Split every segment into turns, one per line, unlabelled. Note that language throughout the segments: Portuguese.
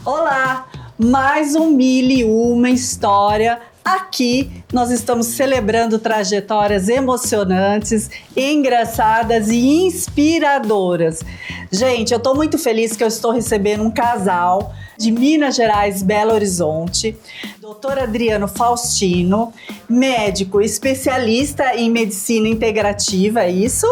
Olá, mais um Mil e Uma História. Aqui nós estamos celebrando trajetórias emocionantes, engraçadas e inspiradoras. Gente, eu estou muito feliz que eu estou recebendo um casal de Minas Gerais, Belo Horizonte, Dr. Adriano Faustino, médico especialista em medicina integrativa, é isso?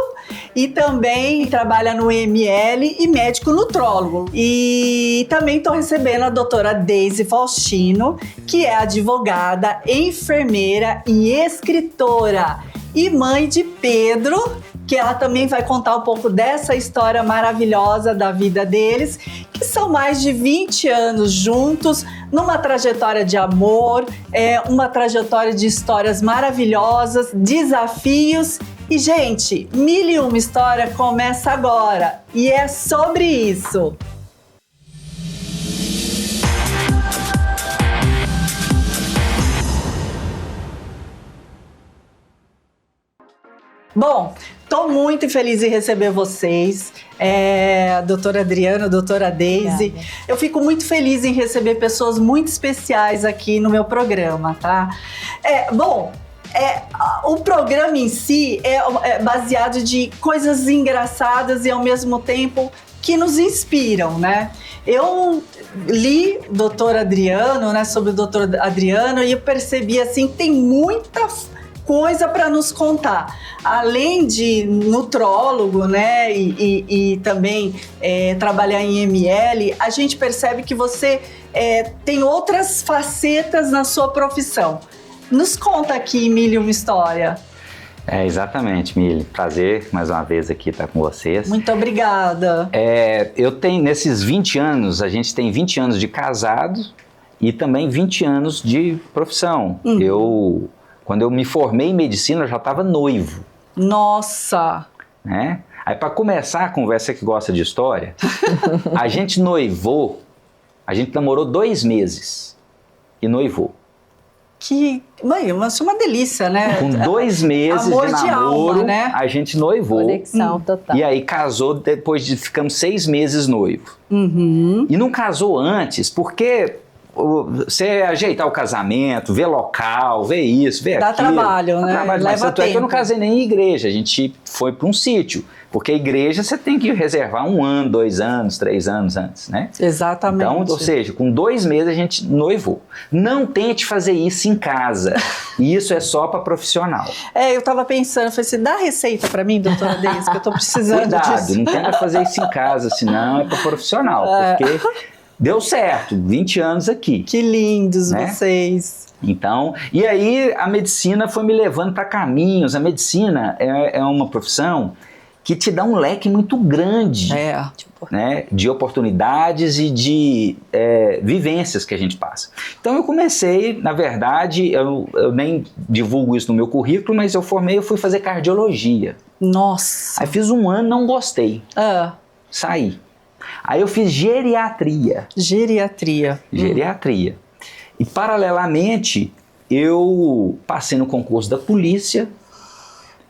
E também trabalha no EML e médico nutrólogo. E também estou recebendo a doutora Deise Faustino, que é advogada, enfermeira e escritora. E mãe de Pedro, que ela também vai contar um pouco dessa história maravilhosa da vida deles, que são mais de 20 anos juntos, numa trajetória de amor, uma trajetória de histórias maravilhosas, desafios. E, gente, Mil e Uma História começa agora e é sobre isso. Bom, estou muito feliz em receber vocês, doutora Adriana, doutora Deise.
Obrigada.
Eu fico muito feliz em receber pessoas muito especiais aqui no meu programa, tá? O programa em si é baseado de coisas engraçadas e ao mesmo tempo que nos inspiram, né? Eu li Dr. Adriano, né, sobre o Dr. Adriano, e eu percebi assim, tem muita coisa para nos contar. Além de nutrólogo, né, e também trabalhar em ML, a gente percebe que você tem outras facetas na sua profissão. Nos conta aqui, Mil e Uma História.
Exatamente, Mili. Prazer mais uma vez aqui estar com vocês.
Muito obrigada.
Eu tenho, nesses 20 anos, a gente tem 20 anos de casado e também 20 anos de profissão. Quando eu me formei em medicina, eu já estava noivo.
Nossa!
Né? Aí, para começar a conversa que gosta de história, a gente noivou, a gente namorou 2 meses e noivou.
Mãe, é uma delícia, né?
Com 2 meses
Amor
de
de
namoro,
alma, né?
a gente noivou.
Conexão total.
E aí casou depois de ficamos 6 meses noivo.
Uhum.
E não casou antes, porque você ajeitar o casamento, ver local, ver isso, ver
Dá
aquilo.
trabalho, né?
Trabalho, mas
Leva
tanto é que eu não
tempo.
casei nem em igreja, a gente foi para um sítio. Porque a igreja você tem que reservar 1 ano, 2 anos, 3 anos antes, né?
Exatamente.
Então, ou seja, com 2 meses a gente noivou. Não tente fazer isso em casa. Isso é só para profissional.
Eu tava pensando, falei assim, dá receita pra mim, doutora Deise, que eu tô precisando
Cuidado,
disso.
não tenta fazer isso em casa, senão é para profissional. Porque deu certo, 20 anos aqui.
Que lindos, né? Vocês.
Então, e aí a medicina foi me levando para caminhos. A medicina é uma profissão que te dá um leque muito grande, né, de oportunidades e de vivências que a gente passa. Então eu comecei, na verdade, eu nem divulgo isso no meu currículo, mas eu fui fazer cardiologia.
Nossa!
Aí fiz 1 ano, não gostei, saí. Aí eu fiz geriatria.
Geriatria.
E paralelamente eu passei no concurso da polícia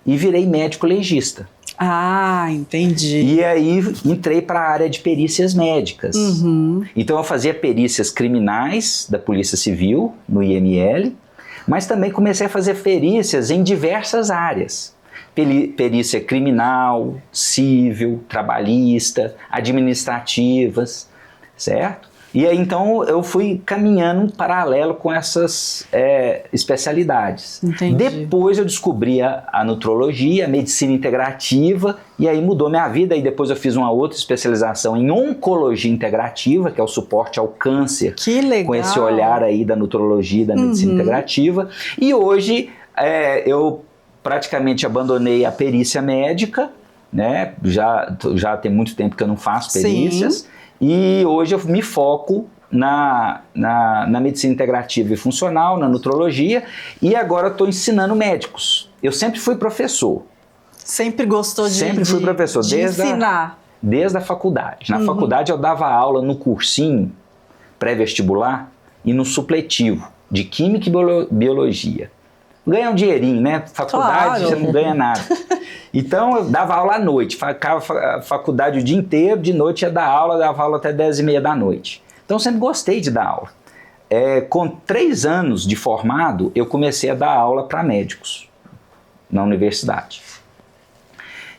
e virei médico legista.
Ah, entendi.
E aí entrei para a área de perícias médicas.
Uhum.
Então eu fazia perícias criminais da Polícia Civil, no IML, mas também comecei a fazer perícias em diversas áreas. Perícia criminal, civil, trabalhista, administrativas, certo? E aí então eu fui caminhando paralelo com essas especialidades.
Entendi.
Depois eu descobri a nutrologia, a medicina integrativa, e aí mudou minha vida. E depois eu fiz uma outra especialização em oncologia integrativa, que é o suporte ao câncer.
Que legal!
Com esse olhar aí da nutrologia e da medicina integrativa. E hoje eu praticamente abandonei a perícia médica, né? Já tem muito tempo que eu não faço perícias. Sim. E hoje eu me foco na medicina integrativa e funcional, na nutrologia, e agora estou ensinando médicos. Eu sempre fui professor.
Sempre gostou de
Sempre fui professor,
de ensinar.
Desde a faculdade. Na faculdade eu dava aula no cursinho pré-vestibular e no supletivo de Química e Biologia. Ganha um dinheirinho, né? Faculdade,
claro.
Você não ganha nada. Então eu dava aula à noite, ficava a faculdade o dia inteiro, de noite ia dar aula, dava aula até 10h30 da noite. Então, eu sempre gostei de dar aula. Com 3 anos de formado, eu comecei a dar aula para médicos na universidade.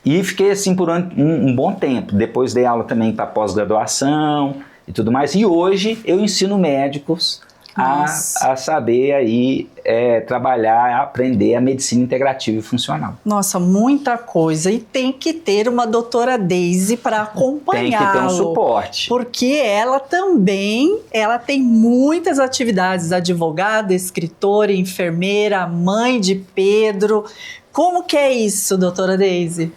E fiquei assim por um bom tempo. Depois dei aula também para pós-graduação e tudo mais. E hoje eu ensino médicos a saber aí trabalhar, aprender a medicina integrativa e funcional.
Nossa, muita coisa. E tem que ter uma doutora Deise para acompanhá-lo.
Tem que ter um suporte.
Porque ela também, ela tem muitas atividades, advogada, escritora, enfermeira, mãe de Pedro. Como que é isso, doutora Deise?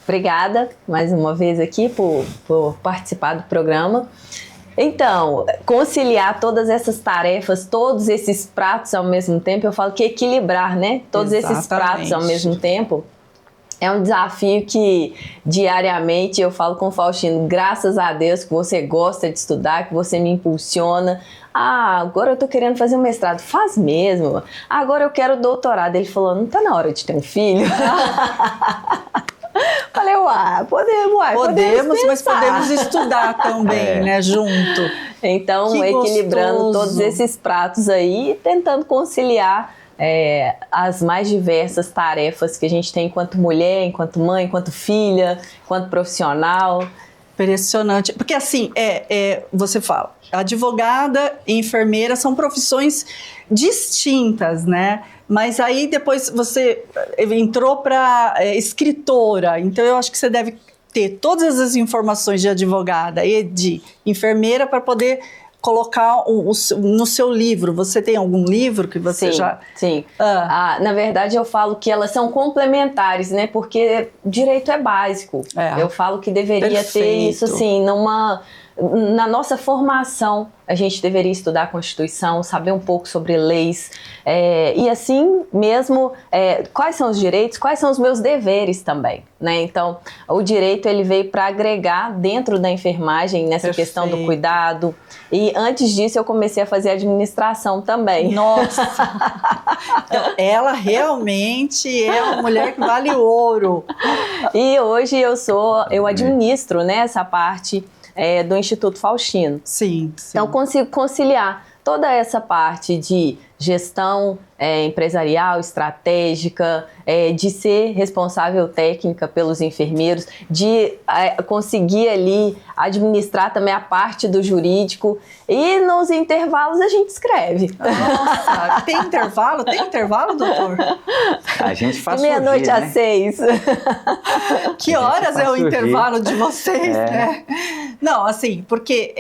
Obrigada mais uma vez aqui por participar do programa. Então, conciliar todas essas tarefas, todos esses pratos ao mesmo tempo, eu falo que equilibrar, né? Todos esses pratos ao mesmo tempo é um desafio que diariamente eu falo com o Faustino, graças a Deus que você gosta de estudar, que você me impulsiona. Agora eu tô querendo fazer um mestrado. Faz mesmo. Agora eu quero doutorado. Ele falou, não tá na hora de ter um filho? Falei, podemos,
mas podemos estudar também, né, junto.
Então,
que
equilibrando
gostoso.
todos esses pratos aí, tentando conciliar as mais diversas tarefas que a gente tem enquanto mulher, enquanto mãe, enquanto filha, enquanto profissional.
Impressionante. Porque assim, você fala, advogada e enfermeira são profissões distintas, né? Mas aí depois você entrou para escritora, então eu acho que você deve ter todas as informações de advogada e de enfermeira para poder colocar no seu livro. Você tem algum livro que você já...
Sim. Na verdade, eu falo que elas são complementares, né? Porque direito é básico. Eu falo que deveria ter isso, assim, na nossa formação. A gente deveria estudar a Constituição, saber um pouco sobre leis, e assim mesmo, quais são os direitos, quais são os meus deveres também, né? Então, o direito ele veio para agregar dentro da enfermagem nessa questão do cuidado, e antes disso eu comecei a fazer administração também.
Nossa! Então, ela realmente é uma mulher que vale ouro.
E hoje eu administro, né, essa parte do Instituto Faustino.
Sim.
Então, consigo conciliar toda essa parte de gestão empresarial, estratégica, de ser responsável técnica pelos enfermeiros, de conseguir ali administrar também a parte do jurídico, e nos intervalos a gente escreve.
Nossa, tem intervalo? Tem intervalo, doutor?
A gente faz
de meia-noite às 6.
Que horas é o intervalo de vocês, né? Não, assim, porque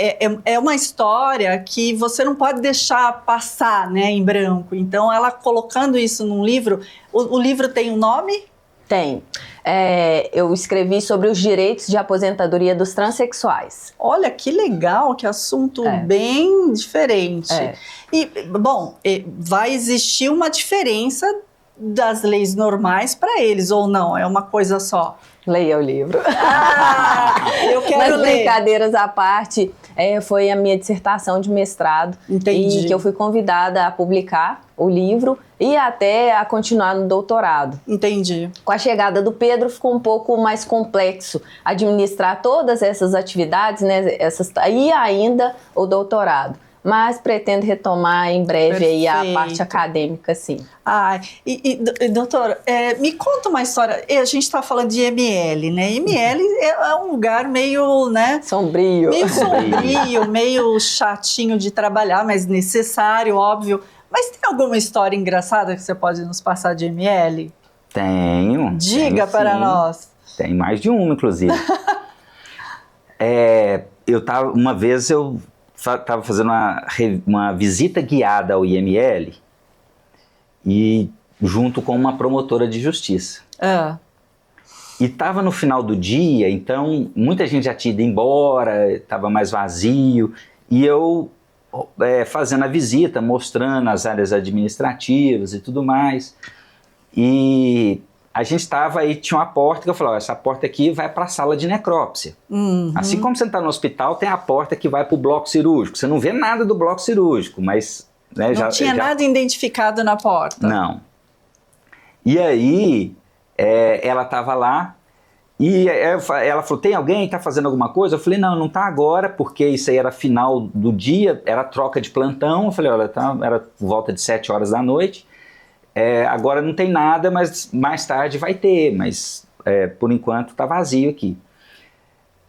é uma história que você não pode deixar passar, né, em branco. Então, ela colocando isso num livro, o livro tem um nome?
Tem. Eu escrevi sobre os direitos de aposentadoria dos transexuais.
Olha, que legal, que assunto bem diferente. E, bom, vai existir uma diferença das leis normais para eles, ou não? É uma coisa só?
Leia o livro.
Eu quero
Mas
ler.
Brincadeiras à parte, foi a minha dissertação de mestrado.
Entendi.
E que eu fui convidada a publicar o livro e até a continuar no doutorado.
Entendi.
Com a chegada do Pedro ficou um pouco mais complexo administrar todas essas atividades, né, e ainda o doutorado. Mas pretendo retomar em breve aí a parte acadêmica, sim.
Doutor, me conta uma história. A gente está falando de ML, né? ML é um lugar meio, né?
Sombrio.
Meio sombrio, meio chatinho de trabalhar, mas necessário, óbvio. Mas tem alguma história engraçada que você pode nos passar de ML?
Tenho.
Diga para nós.
Tem mais de uma, inclusive. Uma vez eu estava fazendo uma visita guiada ao IML e junto com uma promotora de justiça. E estava no final do dia, então muita gente já tinha ido embora, estava mais vazio, e eu fazendo a visita, mostrando as áreas administrativas e tudo mais. E a gente estava aí, tinha uma porta que eu falei, essa porta aqui vai para a sala de necrópsia. Assim como você está no hospital, tem a porta que vai para o bloco cirúrgico. Você não vê nada do bloco cirúrgico, mas... Né,
não tinha nada identificado na porta.
Não. E aí, ela estava lá E ela falou, tem alguém que tá fazendo alguma coisa? Eu falei, não tá agora, porque isso aí era final do dia, era troca de plantão. Eu falei, olha, era por volta de 7 horas da noite. Agora não tem nada, mas mais tarde vai ter, mas por enquanto tá vazio aqui.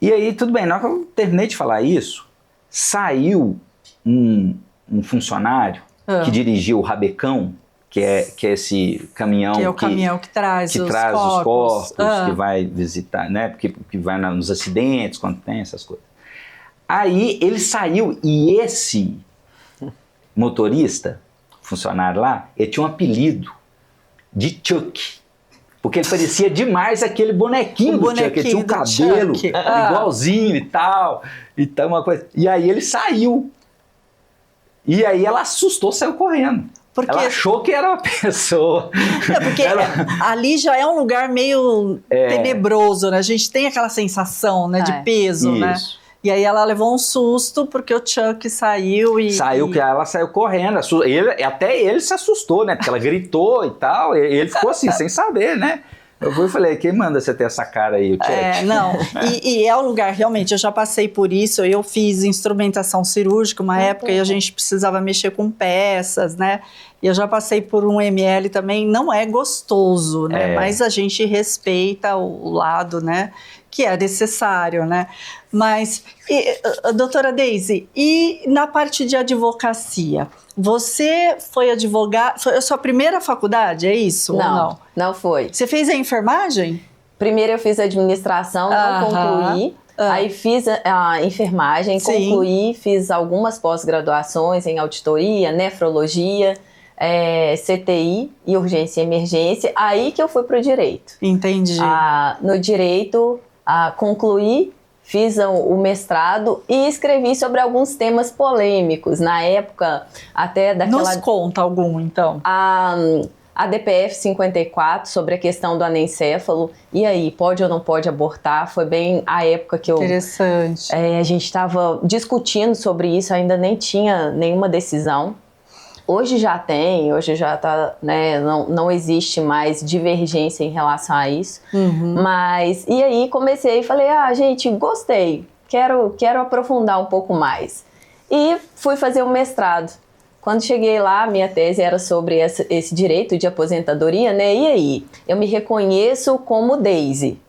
E aí, tudo bem, na hora que eu terminei de falar isso, saiu um funcionário que dirigia o Rabecão, que é esse caminhão
que é o caminhão que traz os corpos,
que vai visitar, né? Que vai nos acidentes, quando tem essas coisas. Aí ele saiu e esse motorista, funcionário lá, ele tinha um apelido de Chuck. Porque ele parecia demais aquele bonequinho do Chuck. Ele tinha um cabelo igualzinho e tal. Então, uma coisa. E aí ele saiu. E aí ela assustou, saiu correndo. Porque ela achou que era uma pessoa.
Porque ali já é um lugar meio tenebroso, né? A gente tem aquela sensação, né, de peso, né? E aí ela levou um susto porque o Chuck saiu e...
Ela saiu correndo. Até ele se assustou, né? Porque ela gritou e tal. E ele ficou assim, sem saber, né? Eu falei, quem manda você ter essa cara aí, o Chuck?
Não. E é um lugar, realmente, eu já passei por isso. Eu fiz instrumentação cirúrgica uma época e a gente precisava mexer com peças, né? E eu já passei por um ML também. Não é gostoso, né? Mas a gente respeita o lado, né? Que é necessário, né? Mas, doutora Deise, e na parte de advocacia? Você foi advogada, foi a sua primeira faculdade, é isso?
Não foi.
Você fez a enfermagem?
Primeiro eu fiz administração, não concluí. Aí fiz a enfermagem, concluí, fiz algumas pós-graduações em auditoria, nefrologia, CTI e urgência e emergência. Aí que eu fui pro direito.
Entendi.
No direito, concluí, fiz o mestrado e escrevi sobre alguns temas polêmicos. Na época, até daquela...
Nos conta algum, então.
A DPF 54, sobre a questão do anencéfalo. E aí, pode ou não pode abortar? Foi bem a época que
Interessante.
A gente estava discutindo sobre isso, ainda nem tinha nenhuma decisão. Hoje já tem, hoje já tá, né, não existe mais divergência em relação a isso. Mas, e aí comecei e falei, gente, gostei, quero aprofundar um pouco mais. E fui fazer um mestrado. Quando cheguei lá, minha tese era sobre esse direito de aposentadoria, né? E aí, eu me reconheço como Deise,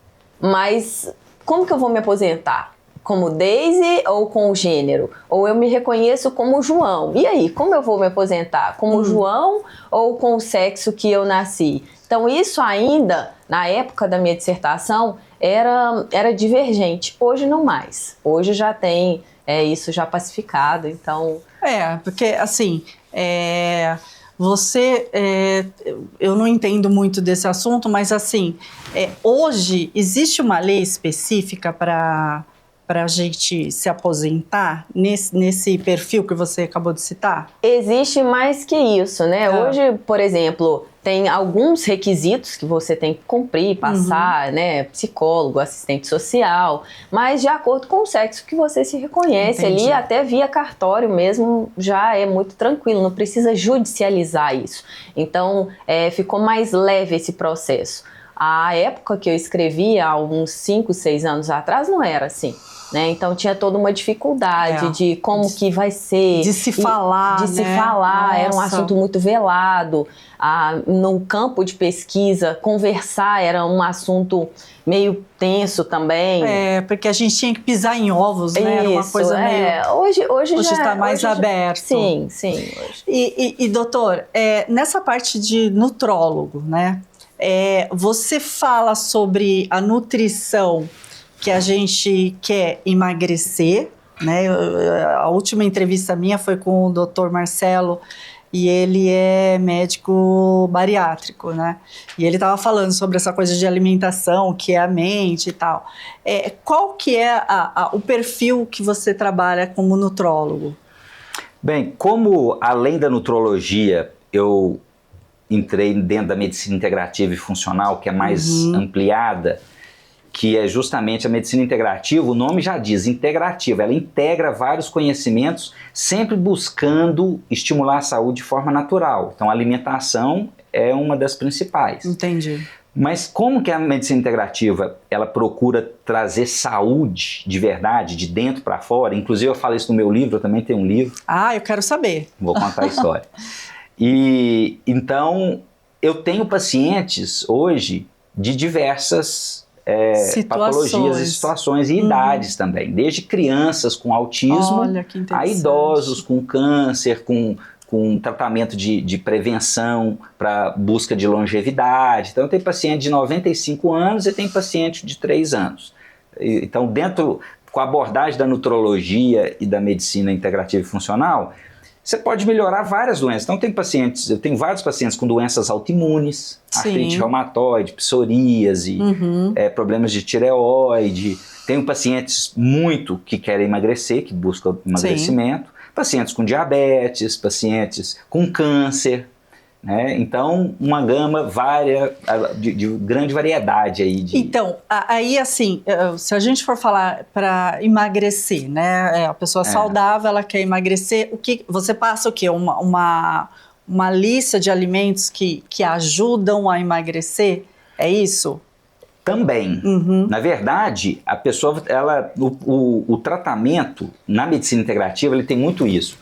mas como que eu vou me aposentar? Como Deise ou com o gênero? Ou eu me reconheço como João? E aí, como eu vou me aposentar? Como João ou com o sexo que eu nasci? Então, isso ainda, na época da minha dissertação, era divergente. Hoje não mais. Hoje já tem isso já pacificado, então...
Porque assim... Você, eu não entendo muito desse assunto, mas assim, hoje existe uma lei específica para a gente se aposentar nesse perfil que você acabou de citar?
Existe mais que isso, né? Hoje, por exemplo, tem alguns requisitos que você tem que cumprir, passar, né? Psicólogo, assistente social, mas de acordo com o sexo que você se reconhece. Entendi. Ali, até via cartório mesmo, já é muito tranquilo, não precisa judicializar isso. Então, ficou mais leve esse processo. A época que eu escrevi, há uns 5, 6 anos atrás, não era assim. Né? Então tinha toda uma dificuldade de como que vai ser.
De se falar,
de se falar, Nossa. Era um assunto muito velado. No campo de pesquisa, conversar era um assunto meio tenso também.
Porque a gente tinha que pisar em ovos, né? Era uma coisa meio... Hoje já está mais aberto.
Sim, sim. Hoje.
E doutor, nessa parte de nutrólogo, né? Você fala sobre a nutrição que a gente quer emagrecer, né? A última entrevista minha foi com o Dr. Marcelo e ele é médico bariátrico, né? E ele estava falando sobre essa coisa de alimentação, que é a mente e tal. Qual que é o perfil que você trabalha como nutrólogo?
Bem, como além da nutrologia eu entrei dentro da medicina integrativa e funcional, que é mais ampliada, que é justamente a medicina integrativa, o nome já diz, integrativa, ela integra vários conhecimentos, sempre buscando estimular a saúde de forma natural. Então, a alimentação é uma das principais.
Entendi.
Mas como que a medicina integrativa, ela procura trazer saúde de verdade, de dentro para fora? Inclusive eu falo isso no meu livro, eu também tenho um livro.
Ah, eu quero saber.
Vou contar a história. E então eu tenho pacientes hoje de diversas patologias e situações e idades também. Desde crianças com autismo a idosos com câncer, com tratamento de prevenção para busca de longevidade. Então, tem paciente de 95 anos e tem paciente de 3 anos. Então, com a abordagem da nutrologia e da medicina integrativa e funcional, você pode melhorar várias doenças. Então, eu tenho vários pacientes com doenças autoimunes, artrite reumatoide, psoríase, problemas de tireoide. Tenho pacientes que querem emagrecer, que buscam emagrecimento. Pacientes com diabetes, pacientes com câncer, né? Então, uma gama de grande variedade aí.
Então, aí assim, se a gente for falar para emagrecer, né? A pessoa saudável, ela quer emagrecer, você passa o quê? Uma lista de alimentos que ajudam a emagrecer? É isso?
Também. Na verdade, a pessoa, o tratamento na medicina integrativa, ele tem muito isso.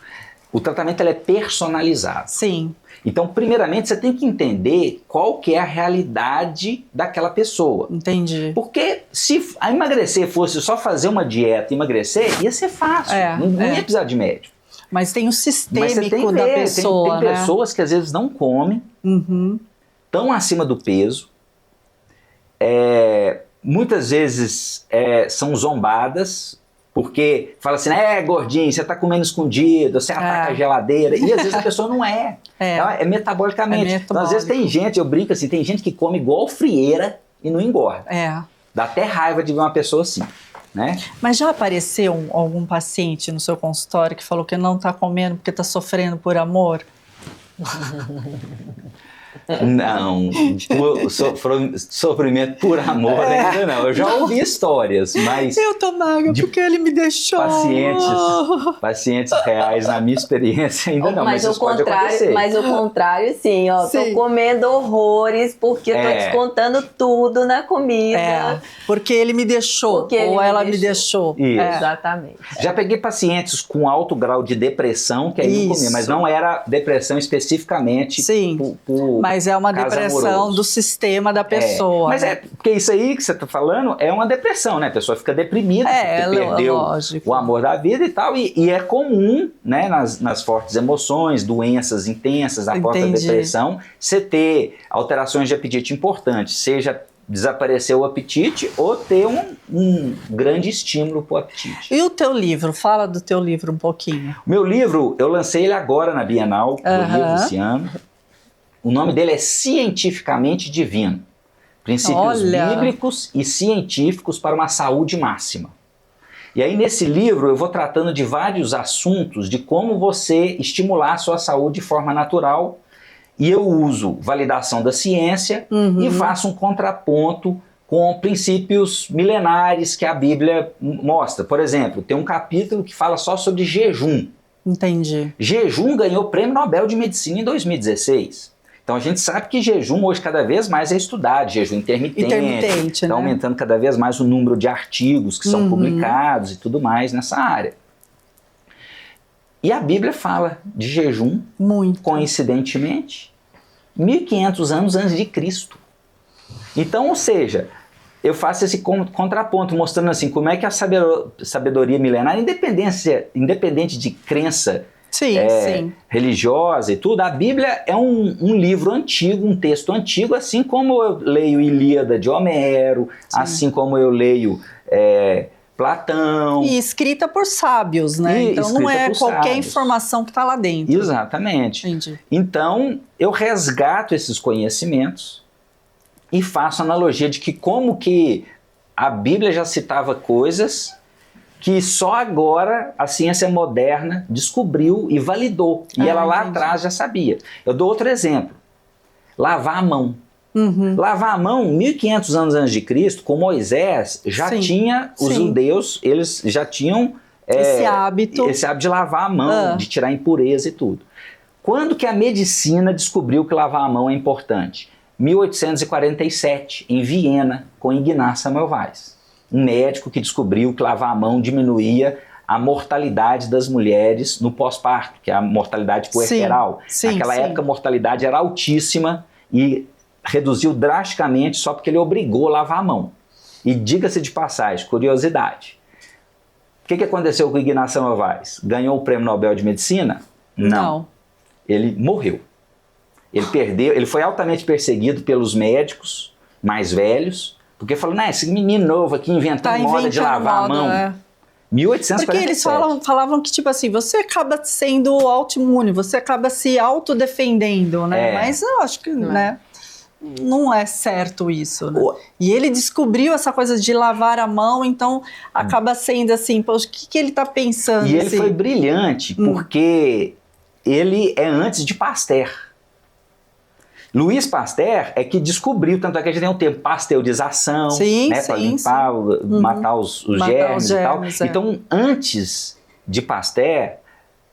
O tratamento ele é personalizado.
Sim.
Então, primeiramente, você tem que entender qual que é a realidade daquela pessoa.
Entendi.
Porque se a emagrecer fosse só fazer uma dieta e emagrecer, ia ser fácil. Não ia precisar de médico.
Mas tem o sistêmico da pessoa,
tem pessoas que às vezes não comem, estão acima do peso, muitas vezes são zombadas, porque fala assim, gordinho, você está comendo escondido, você ataca a geladeira, e às vezes a pessoa não é. É metabolicamente. Então, às vezes tem gente, eu brinco assim, tem gente que come igual frieira e não engorda. Dá até raiva de ver uma pessoa assim, né?
Mas já apareceu algum paciente no seu consultório que falou que não está comendo porque está sofrendo por amor?
Não, sofrimento por amor ainda não. Eu já ouvi histórias, mas...
Eu tô magra porque ele me deixou.
Pacientes reais, na minha experiência, ainda não, mas isso pode acontecer.
Mas o contrário, sim, ó. Tô comendo horrores porque eu tô descontando tudo na comida.
Porque ele me deixou, ela me deixou.
Exatamente.
Já peguei pacientes com alto grau de depressão, que aí não comia, mas não era depressão especificamente por
mas é uma depressão do sistema da pessoa.
Mas porque isso aí que você está falando é uma depressão, né? A pessoa fica deprimida, porque perdeu o amor da vida e tal. E é comum, né, nas fortes emoções, doenças intensas, após a depressão, você ter alterações de apetite importantes, seja desaparecer o apetite ou ter um grande estímulo para o apetite.
E o teu livro? Fala do teu livro um pouquinho.
O meu livro, eu lancei ele agora na Bienal do Livro esse ano. O nome dele é Cientificamente Divino. Princípios bíblicos e científicos para uma saúde máxima. E aí nesse livro eu vou tratando de vários assuntos de como você estimular a sua saúde de forma natural. E eu uso validação da ciência e faço um contraponto com princípios milenares que a Bíblia mostra. Por exemplo, tem um capítulo que fala só sobre jejum.
Entendi.
Jejum ganhou o Prêmio Nobel de Medicina em 2016. Então a gente sabe que jejum hoje cada vez mais é estudado, jejum intermitente, está aumentando cada vez mais o número de artigos que são publicados e tudo mais nessa área. E a Bíblia fala de jejum, coincidentemente, 1500 anos antes de Cristo. Então, ou seja, eu faço esse contraponto, mostrando assim como é que a sabedoria milenar, independente de crença religiosa e tudo, a Bíblia é um livro antigo, um texto antigo, assim como eu leio Ilíada de Homero, assim como eu leio Platão.
E escrita por sábios, né? Então não é qualquer informação que está lá dentro.
Exatamente.
Entendi.
Então eu resgato esses conhecimentos e faço analogia de que como que a Bíblia já citava coisas que só agora a ciência moderna descobriu e validou. E ela lá atrás já sabia. Eu dou outro exemplo. Lavar a mão. Lavar a mão, 1500 anos antes de Cristo, com Moisés, já tinha, os judeus, eles já tinham esse hábito de lavar a mão, de tirar impureza e tudo. Quando que a medicina descobriu que lavar a mão é importante? 1847, em Viena, com Ignaz Semmelweis, um médico que descobriu que lavar a mão diminuía a mortalidade das mulheres no pós-parto, que é a mortalidade puerperal. Naquela época a mortalidade era altíssima e reduziu drasticamente só porque ele obrigou a lavar a mão. E diga-se de passagem, curiosidade, o que aconteceu com o Ignaz Semmelweis? Ganhou o Prêmio Nobel de Medicina? Não. Ele morreu. Ele perdeu, ele foi altamente perseguido pelos médicos mais velhos, porque falou, esse menino novo aqui inventando moda de lavar a mão. 1847.
Porque eles falavam que, tipo assim, você acaba sendo autoimune, você acaba se autodefendendo, né? Mas eu acho que, não é certo isso, né? E ele descobriu essa coisa de lavar a mão, então acaba sendo assim, poxa, o que ele tá pensando?
E ele foi brilhante, porque ele é antes de Pasteur. Louis Pasteur é que descobriu, tanto é que a gente tem um termo pasteurização, para limpar, matar os germes e tal. Então, antes de Pasteur,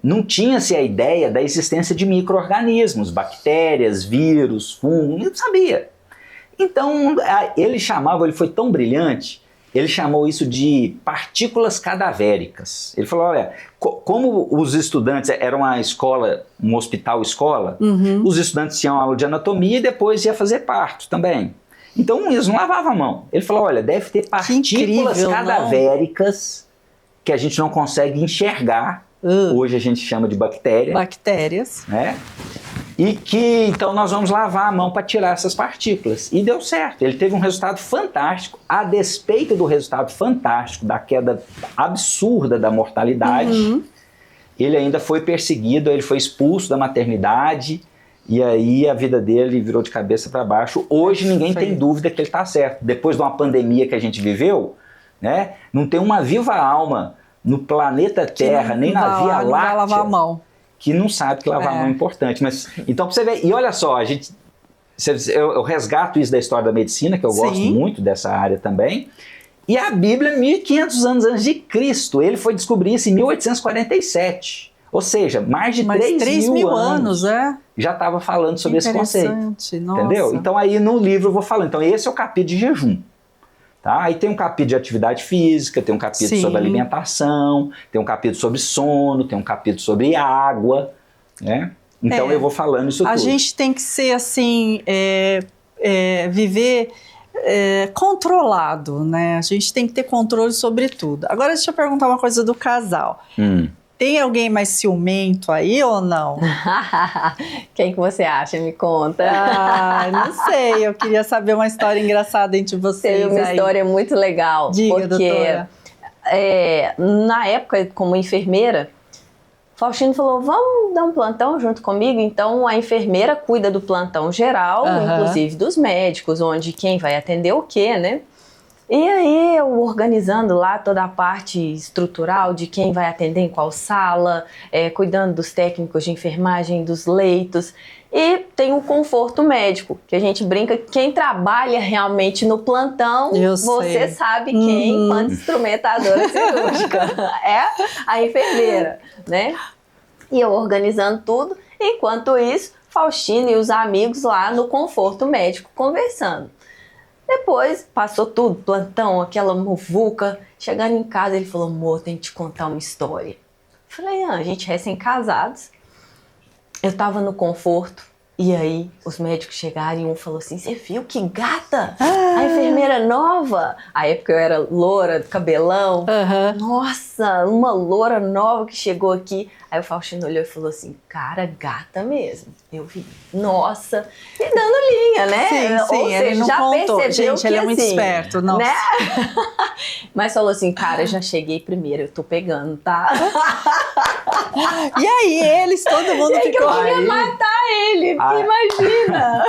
não tinha-se a ideia da existência de micro-organismos, bactérias, vírus, fungos, não sabia. Então, ele foi tão brilhante, ele chamou isso de partículas cadavéricas. Ele falou, olha, como os estudantes eram uma escola, um hospital-escola, os estudantes tinham aula de anatomia e depois ia fazer parto também. Então, eles não lavavam a mão. Ele falou, olha, deve ter partículas cadavéricas que a gente não consegue enxergar. Hoje a gente chama de bactéria.
Bactérias.
Né? E que, então, nós vamos lavar a mão para tirar essas partículas. E deu certo. Ele teve um resultado fantástico, a despeito do resultado fantástico da queda absurda da mortalidade. Ele ainda foi perseguido, ele foi expulso da maternidade, e aí a vida dele virou de cabeça para baixo. Hoje ninguém tem dúvida que ele está certo. Depois de uma pandemia que a gente viveu, né, não tem uma viva alma no planeta Terra, nem na Via Láctea,
lavar a mão,
que não sabe que lavar a mão é importante. Mas, então, para você ver, e olha só, eu resgato isso da história da medicina, que eu gosto muito dessa área também, e a Bíblia, 1500 anos antes de Cristo, ele foi descobrir isso em 1847, ou seja, mais de 3 mil anos já estava falando sobre esse conceito.
Nossa.
Entendeu? Então aí no livro eu vou falando, então esse é o capítulo de jejum. Tá? Aí tem um capítulo de atividade física, tem um capítulo sobre alimentação, tem um capítulo sobre sono, tem um capítulo sobre água, né? Então eu vou falando isso tudo.
A gente tem que ser assim, viver controlado, né? A gente tem que ter controle sobre tudo. Agora deixa eu perguntar uma coisa do casal. Tem alguém mais ciumento aí ou não?
Quem que você acha? Me conta.
Não sei, eu queria saber uma história engraçada entre vocês.
Tem uma história muito legal.
Diga,
porque,
doutora.
Na época, como enfermeira, Faustino falou, vamos dar um plantão junto comigo? Então, a enfermeira cuida do plantão geral, inclusive dos médicos, onde quem vai atender o quê, né? E aí, eu organizando lá toda a parte estrutural de quem vai atender em qual sala, cuidando dos técnicos de enfermagem, dos leitos. E tem o conforto médico, que a gente brinca que quem trabalha realmente no plantão, você sabe quem, enquanto instrumentadora cirúrgica, é a enfermeira, né? E eu organizando tudo, enquanto isso, Faustino e os amigos lá no conforto médico conversando. Depois, passou tudo, plantão, aquela muvuca. Chegando em casa, ele falou, amor, tem que te contar uma história. Falei, a gente recém-casados. Eu tava no conforto, e aí os médicos chegaram e um falou assim, você viu que gata? A enfermeira nova. A época eu era loura, cabelão. Nossa, uma loura nova que chegou aqui. Aí o Faustino olhou e falou assim, cara, gata mesmo. Eu vi, nossa, e dando linha, né?
Sim,
ou seja,
ele não
já
contou.
percebeu
Gente,
que
ele é muito
assim,
esperto, nossa.
Né? Mas falou assim, cara, já cheguei primeiro, eu tô pegando, tá?
E aí, todo mundo ficou...
que eu queria matar ele, imagina.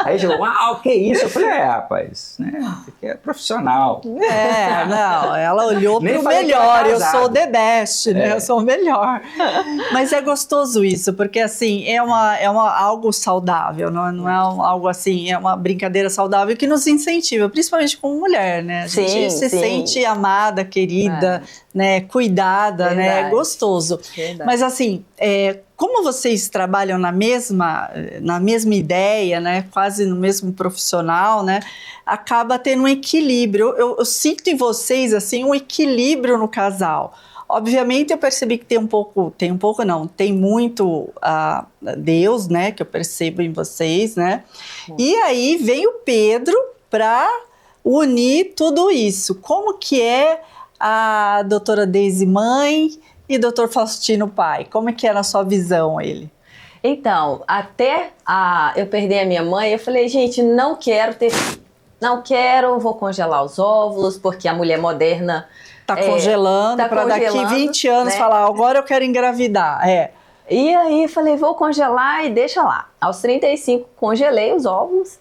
Aí chegou, uau, que isso? Eu falei, rapaz, né, você aqui é profissional.
Não, ela olhou pro melhor, eu sou the best, né, eu sou o melhor. Mas é gostoso isso, porque assim, é algo saudável, não é algo assim, é uma brincadeira saudável que nos incentiva, principalmente como mulher, né? A gente se sente amada, querida, né, cuidada, né, é gostoso. Mas assim, como vocês trabalham na mesma ideia, né, quase no mesmo profissional, né, acaba tendo um equilíbrio. Eu sinto em vocês assim um equilíbrio no casal. Obviamente eu percebi que tem muito Deus, né, que eu percebo em vocês, né? E aí vem o Pedro para unir tudo isso. Como que é a doutora Deise mãe e doutor Faustino pai? Como é que é na sua visão ele?
Então, até eu perder a minha mãe, eu falei, gente, não quero, vou congelar os óvulos, porque a mulher moderna
tá congelando para daqui 20 anos, né, falar, agora eu quero engravidar.
E aí falei, vou congelar e deixa lá. Aos 35 congelei os óvulos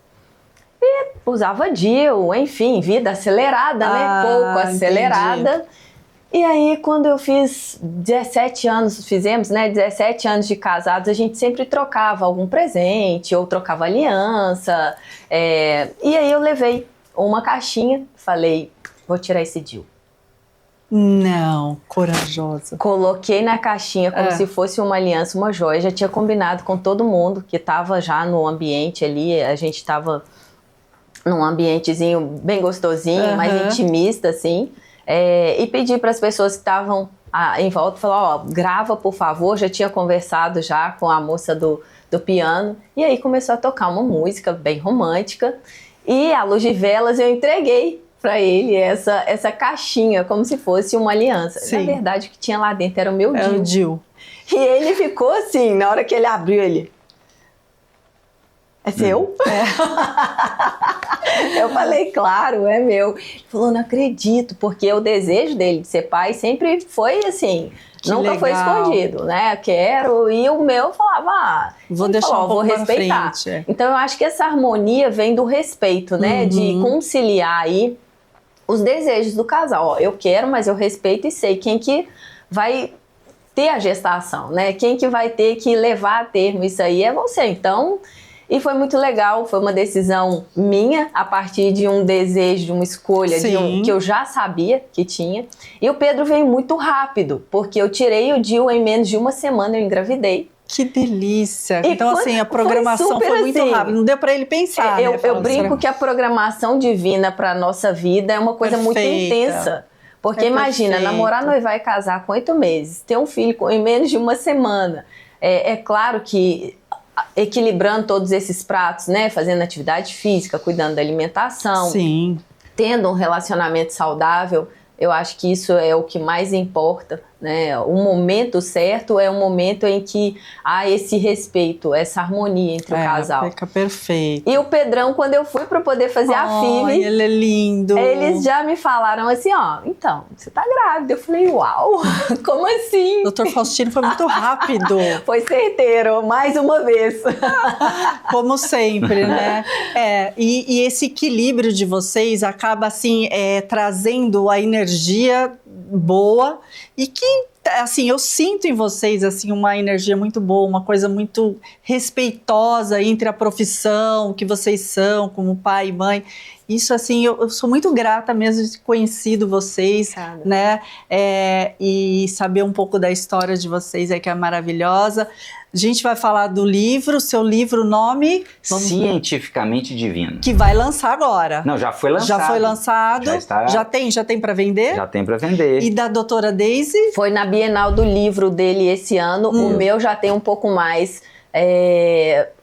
e usava DIU, enfim, vida acelerada, né? Pouco acelerada. Entendi. E aí quando eu fiz 17 anos, fizemos, né, 17 anos de casados, a gente sempre trocava algum presente ou trocava aliança. E aí eu levei uma caixinha, falei, vou tirar esse DIU.
Não, corajosa.
Coloquei na caixinha como se fosse uma aliança, uma joia. Já tinha combinado com todo mundo que estava já no ambiente ali. A gente estava num ambientezinho bem gostosinho, mais intimista, assim. E pedi para as pessoas que estavam em volta, falar, grava, por favor. Já tinha conversado já com a moça do piano. E aí começou a tocar uma música bem romântica. E à luz de velas eu entreguei para ele essa caixinha, como se fosse uma aliança. Sim. Na verdade, o que tinha lá dentro era o meu DIU.
É o DIU.
E ele ficou assim, na hora que ele abriu, ele... É seu? Eu falei, claro, é meu. Ele falou, não acredito, porque o desejo dele de ser pai sempre foi assim... Nunca foi escondido, né? Quero, e o meu falava,
vou deixar
vou respeitar. Então eu acho que essa harmonia vem do respeito, né? De conciliar aí os desejos do casal. Eu quero, mas eu respeito e sei quem que vai ter a gestação, né? Quem que vai ter que levar a termo isso aí é você. Então, e foi muito legal, foi uma decisão minha, a partir de um desejo, de uma escolha que eu já sabia que tinha. E o Pedro veio muito rápido, porque eu tirei o DIU em menos de uma semana, eu engravidei.
Que delícia! Então, assim, a programação foi muito rápida, não deu para ele pensar.
Eu brinco que a programação divina para a nossa vida é uma coisa muito intensa. Porque imagina, namorar, noivar e casar com 8 meses, ter um filho em menos de uma semana. É claro que equilibrando todos esses pratos, né? Fazendo atividade física, cuidando da alimentação, tendo um relacionamento saudável, eu acho que isso é o que mais importa, né? O momento certo é um momento em que há esse respeito, essa harmonia entre o casal.
Fica perfeito.
E o Pedrão, quando eu fui para poder fazer a FIV,
ele é lindo.
Eles já me falaram assim, então, você tá grávida. Eu falei, uau, como assim?
Doutor Faustino foi muito rápido.
Foi certeiro, mais uma vez.
Como sempre, né? E esse equilíbrio de vocês acaba, assim, trazendo a energia boa e que, assim, eu sinto em vocês, assim, uma energia muito boa, uma coisa muito respeitosa entre a profissão que vocês são, como pai e mãe. Isso, assim, eu sou muito grata mesmo de ter conhecido vocês, né? E saber um pouco da história de vocês, que é maravilhosa. A gente vai falar do livro, seu livro, nome...
Cientificamente Divino.
Que vai lançar agora.
Não, já foi lançado.
Já foi lançado. Já tem para vender?
Já tem para vender.
E da doutora Deise?
Foi na Bienal do Livro dele esse ano. O meu já tem um pouco mais...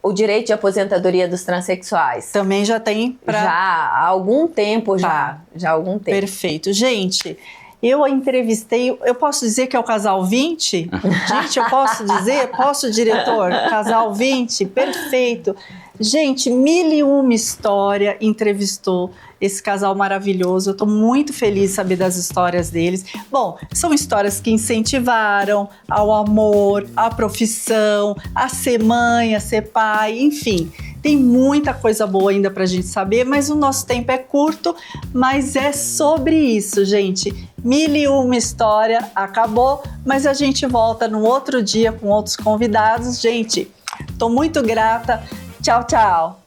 o direito de aposentadoria dos transexuais.
Também já tem
já há algum tempo, já há algum tempo.
Perfeito. Gente, eu a entrevistei, eu posso dizer que é o Casal 20? Gente, eu posso dizer? Posso, diretor? Casal 20? Perfeito. Gente, 1001 História entrevistou esse casal maravilhoso. Eu estou muito feliz de saber das histórias deles. Bom, são histórias que incentivaram ao amor, à profissão, a ser mãe, a ser pai, enfim. Tem muita coisa boa ainda pra gente saber, mas o nosso tempo é curto, mas é sobre isso, gente. 1001 História acabou, mas a gente volta no outro dia com outros convidados. Gente, tô muito grata. Tchau, tchau.